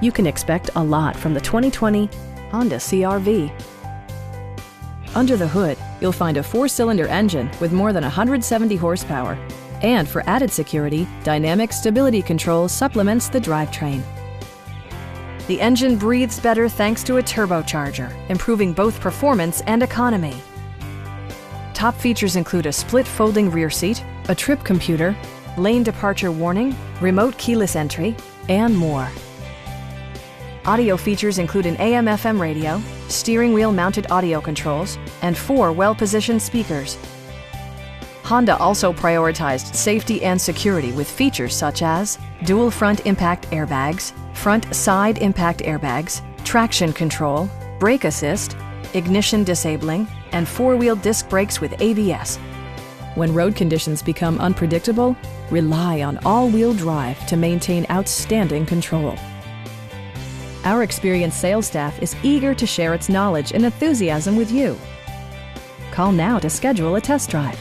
You can expect a lot from the 2020 Honda CR-V. Under the hood, you'll find a 4-cylinder engine with more than 170 horsepower. And for added security, dynamic stability control supplements the drivetrain. The engine breathes better thanks to a turbocharger, improving both performance and economy. Top features include a split folding rear seat, a trip computer, lane departure warning, remote keyless entry, and more. Audio features include an AM/FM radio, steering wheel mounted audio controls, and 4 well-positioned speakers. Honda also prioritized safety and security with features such as dual front impact airbags, front side impact airbags, traction control, brake assist, ignition disabling, and 4-wheel disc brakes with ABS. When road conditions become unpredictable, rely on all-wheel drive to maintain outstanding control. Our experienced sales staff is eager to share its knowledge and enthusiasm with you. Call now to schedule a test drive.